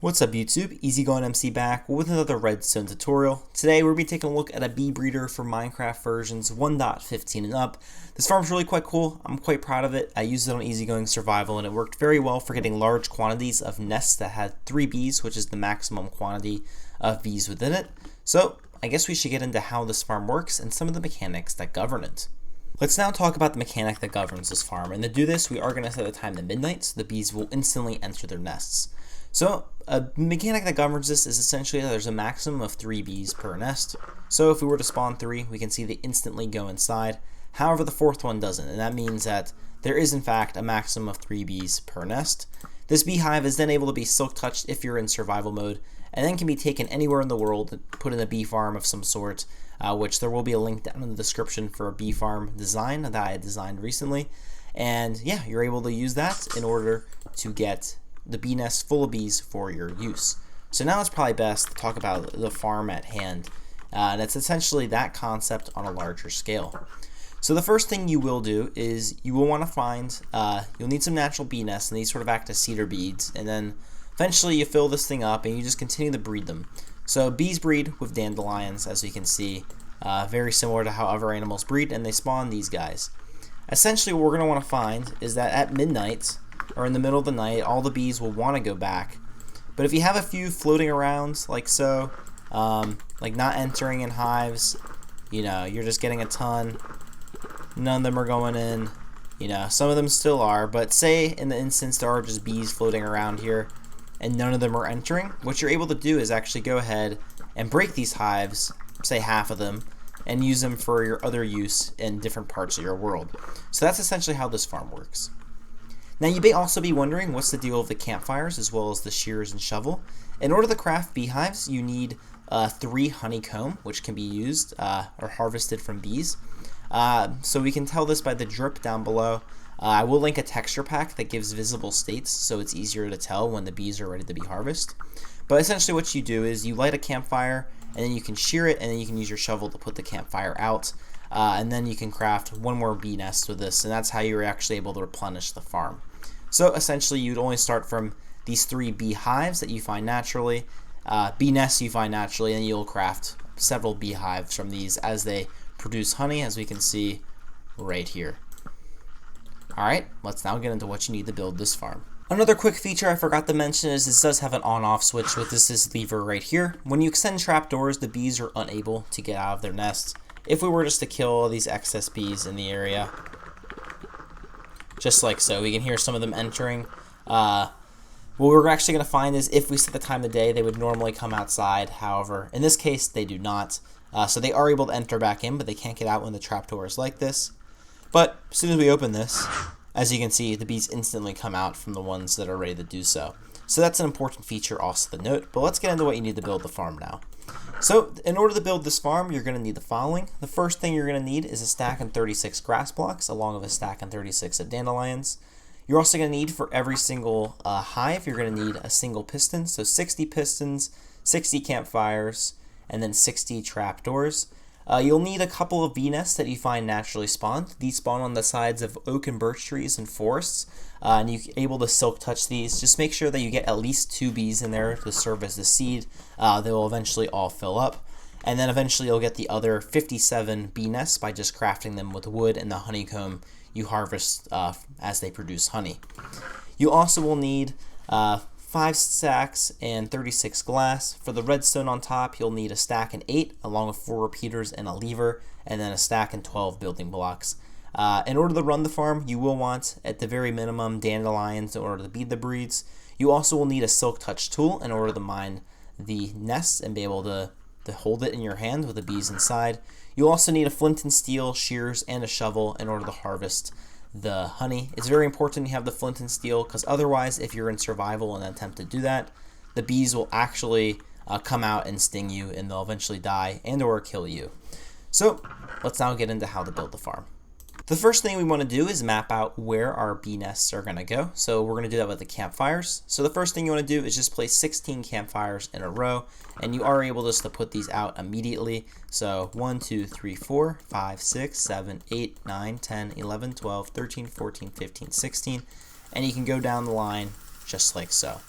What's up YouTube, EasyGoingMC back with another Redstone tutorial. Today we're going to be taking a look at a bee breeder for Minecraft versions 1.15 and up. This farm's really quite cool, I'm quite proud of it. I used it on Easygoing Survival and it worked very well for getting large quantities of nests that had 3 bees, which is the maximum quantity of bees within it. So I guess we should get into how this farm works and some of the mechanics that govern it. Let's now talk about the mechanic that governs this farm, and to do this we are going to set the time to midnight so the bees will instantly enter their nests. So a mechanic that governs this is essentially that there's a maximum of 3 bees per nest. So if we were to spawn 3, we can see they instantly go inside. However, the 4th one doesn't, and that means that there is in fact a maximum of 3 bees per nest. This beehive is then able to be silk touched if you're in survival mode, and then can be taken anywhere in the world and put in a bee farm of some sort, which there will be a link down in the description for a bee farm design that I had designed recently. And yeah, you're able to use that in order to get the bee nest full of bees for your use. So now it's probably best to talk about the farm at hand, and it's essentially that concept on a larger scale. So the first thing you will do is you will want to find, you'll need some natural bee nests, and these sort of act as cedar beads, and then eventually you fill this thing up and you just continue to breed them. So bees breed with dandelions, as you can see, very similar to how other animals breed, and they spawn these guys. Essentially what we're going to want to find is that at midnight, or in the middle of the night, all the bees will want to go back. But if you have a few floating around like so, like not entering in hives, you know, you're just getting a ton, none of them are going in, you know, some of them still are, but say in the instance there are just bees floating around here and none of them are entering, what you're able to do is actually go ahead and break these hives, say half of them, and use them for your other use in different parts of your world. So that's essentially how this farm works. Now you may also be wondering what's the deal with the campfires as well as the shears and shovel. In order to craft beehives, you need 3 honeycomb, which can be used or harvested from bees. So we can tell this by the drip down below. I will link a texture pack that gives visible states so it's easier to tell when the bees are ready to be harvested. But essentially what you do is you light a campfire and then you can shear it and then you can use your shovel to put the campfire out. And then you can craft 1 more bee nest with this, and that's how you're actually able to replenish the farm. So essentially you'd only start from these 3 beehives that you find naturally, bee nests you find naturally, and you'll craft several beehives from these as they produce honey, as we can see right here. Alright, let's now get into what you need to build this farm. Another quick feature I forgot to mention is this does have an on-off switch with this lever right here. When you extend trapdoors, the bees are unable to get out of their nests. If we were just to kill all these excess bees in the area, just like so, we can hear some of them entering. What we're actually going to find is if we set the time of day, they would normally come outside. However, in this case, they do not. So they are able to enter back in, but they can't get out when the trapdoor is like this. But as soon as we open this, as you can see, the bees instantly come out from the ones that are ready to do so. So that's an important feature also to note. But let's get into what you need to build the farm now. So in order to build this farm, you're going to need the following. The first thing you're going to need is a stack and 36 grass blocks, along with a stack and 36 of dandelions. You're also going to need, for every single hive, you're going to need a single piston. So 60 pistons, 60 campfires, and then 60 trapdoors. You'll need a couple of bee nests that you find naturally spawned. These spawn on the sides of oak and birch trees and forests, and you're able to silk touch these. Just make sure that you get at least 2 bees in there to serve as the seed. They will eventually all fill up, and then eventually you'll get the other 57 bee nests by just crafting them with wood and the honeycomb you harvest as they produce honey. You also will need 5 stacks and 36 glass. For the redstone on top, you'll need a stack and 8, along with 4 repeaters and a lever, and then a stack and 12 building blocks. In order to run the farm, you will want, at the very minimum, dandelions in order to bead the breeds. You also will need a silk touch tool in order to mine the nests and be able to hold it in your hand with the bees inside. You'll also need a flint and steel, shears, and a shovel in order to harvest the honey. It's very important you have the flint and steel, because otherwise, if you're in survival and attempt to do that, the bees will actually come out and sting you, and they'll eventually die and or kill you. So let's now get into how to build the farm. The first thing we want to do is map out where our bee nests are going to go. So we're going to do that with the campfires. So the first thing you want to do is just place 16 campfires in a row, and you are able just to put these out immediately. So 1, 2, 3, 4, 5, 6, 7, 8, 9, 10, 11, 12, 13, 14, 15, 16, and you can go down the line just like so.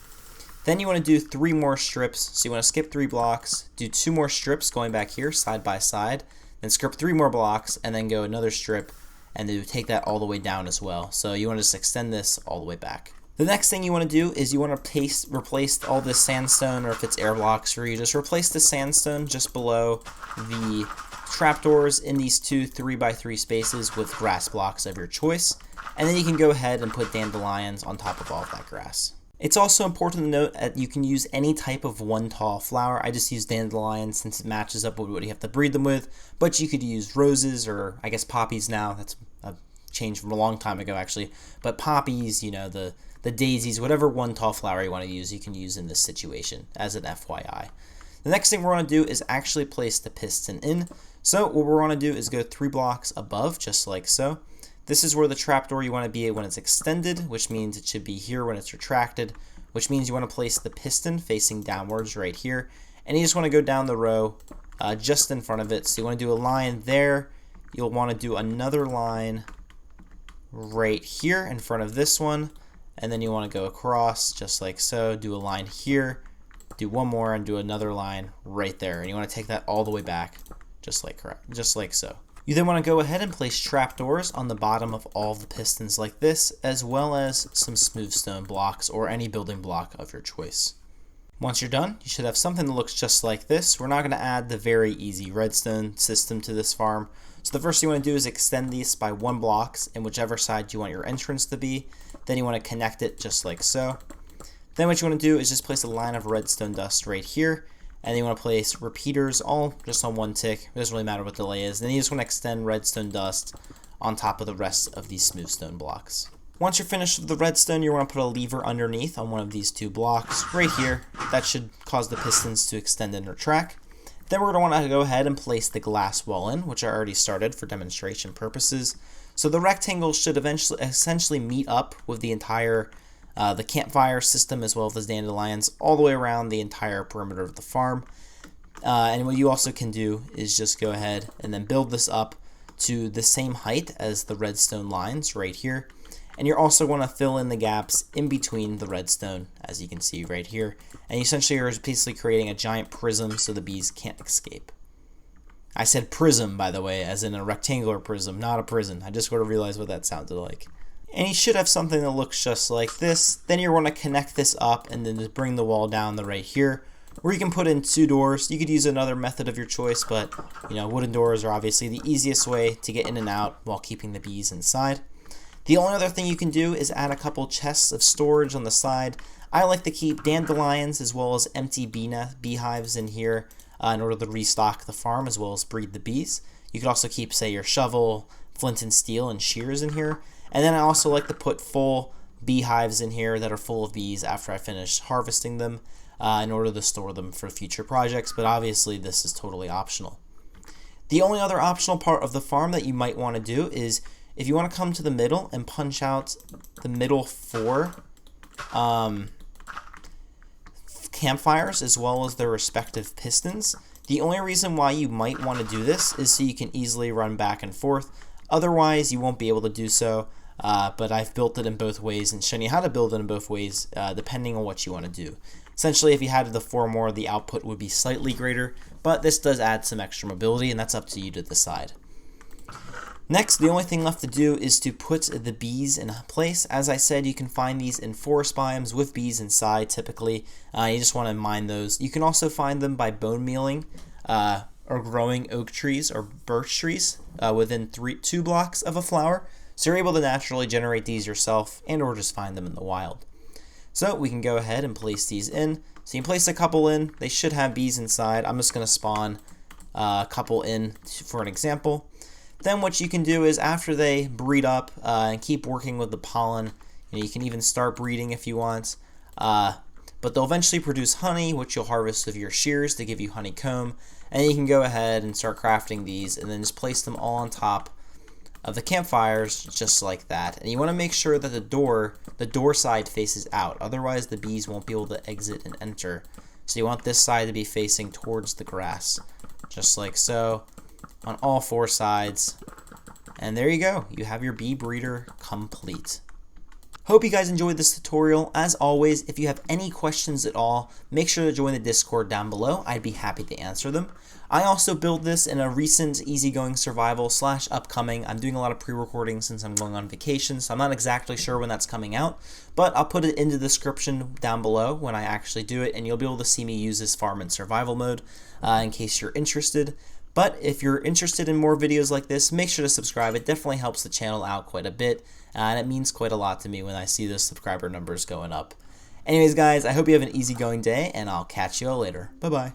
Then you want to do 3 more strips. So you want to skip 3 blocks, do 2 more strips going back here side by side, then skip 3 more blocks, and then go another strip and do take that all the way down as well. So you want to just extend this all the way back. The next thing you want to do is you want to replace all this sandstone, or if it's air blocks for you, just replace the sandstone just below the trapdoors in these 2 3x3 spaces with grass blocks of your choice. And then you can go ahead and put dandelions on top of all of that grass. It's also important to note that you can use any type of one tall flower. I just use dandelions since it matches up with what you have to breed them with, but you could use roses, or I guess poppies now. That's a change from a long time ago actually. But poppies, you know, the daisies, whatever one tall flower you want to use, you can use in this situation as an FYI. The next thing we're going to do is actually place the piston in. So what we're going to do is go 3 blocks above, just like so. This is where the trapdoor you want to be when it's extended, which means it should be here when it's retracted, which means you want to place the piston facing downwards right here. And you just want to go down the row just in front of it. So you want to do a line there. You'll want to do another line right here in front of this one. And then you want to go across just like so. Do a line here, do one more, and do another line right there. And you want to take that all the way back just like so. You then want to go ahead and place trapdoors on the bottom of all of the pistons like this, as well as some smooth stone blocks or any building block of your choice. Once you're done, you should have something that looks just like this. We're not going to add the very easy redstone system to this farm. So the first thing you want to do is extend these by 1 block in whichever side you want your entrance to be. Then you want to connect it just like so. Then what you want to do is just place a line of redstone dust right here. And then you want to place repeaters all just on 1 tick. It doesn't really matter what the delay is. Then you just want to extend redstone dust on top of the rest of these smooth stone blocks. Once you're finished with the redstone, you want to put a lever underneath on one of these 2 blocks right here. That should cause the pistons to extend and retract. Then we're going to want to go ahead and place the glass wall in, which I already started for demonstration purposes. So the rectangle should essentially meet up with the entire the campfire system, as well as dandelions, all the way around the entire perimeter of the farm. And what you also can do is just go ahead and then build this up to the same height as the redstone lines right here. And you're also going to fill in the gaps in between the redstone, as you can see right here. And you essentially are basically creating a giant prism so the bees can't escape. I said prism, by the way, as in a rectangular prism, not a prison. I just sort of realized what that sounded like. And you should have something that looks just like this. Then you're going to connect this up and then just bring the wall down the right here, where you can put in 2 doors. You could use another method of your choice, but you know, wooden doors are obviously the easiest way to get in and out while keeping the bees inside. The only other thing you can do is add a couple chests of storage on the side. I like to keep dandelions as well as empty beehives in here in order to restock the farm as well as breed the bees. You could also keep, say, your shovel, flint and steel, and shears in here. And then I also like to put full beehives in here that are full of bees after I finish harvesting them in order to store them for future projects, but obviously this is totally optional. The only other optional part of the farm that you might want to do is if you want to come to the middle and punch out the middle 4 campfires as well as their respective pistons. The only reason why you might want to do this is so you can easily run back and forth. Otherwise, you won't be able to do so. But I've built it in both ways and shown you how to build it in both ways depending on what you want to do. Essentially, if you had the 4 more, the output would be slightly greater, but this does add some extra mobility, and that's up to you to decide. Next, the only thing left to do is to put the bees in place. As I said, you can find these in forest biomes with bees inside typically. You just want to mine those. You can also find them by bone mealing or growing oak trees or birch trees within 2 blocks of a flower. So you're able to naturally generate these yourself and or just find them in the wild. So we can go ahead and place these in. So you can place a couple in. They should have bees inside. I'm just going to spawn a couple in for an example. Then what you can do is after they breed up and keep working with the pollen, you can even start breeding if you want. But they'll eventually produce honey, which you'll harvest with your shears to give you honeycomb. And you can go ahead and start crafting these and then just place them all on top of the campfires just like that. And you want to make sure that the door side faces out. Otherwise the bees won't be able to exit and enter. So you want this side to be facing towards the grass, just like so, on all 4 sides. And there you go. You have your bee breeder complete. Hope you guys enjoyed this tutorial. As always, if you have any questions at all, make sure to join the Discord down below. I'd be happy to answer them. I also built this in a recent easygoing survival / upcoming. I'm doing a lot of pre-recording since I'm going on vacation, so I'm not exactly sure when that's coming out, but I'll put it in the description down below when I actually do it, and you'll be able to see me use this farm in survival mode in case you're interested. But if you're interested in more videos like this, make sure to subscribe. It definitely helps the channel out quite a bit, and it means quite a lot to me when I see those subscriber numbers going up. Anyways, guys, I hope you have an easygoing day, and I'll catch you all later. Bye-bye.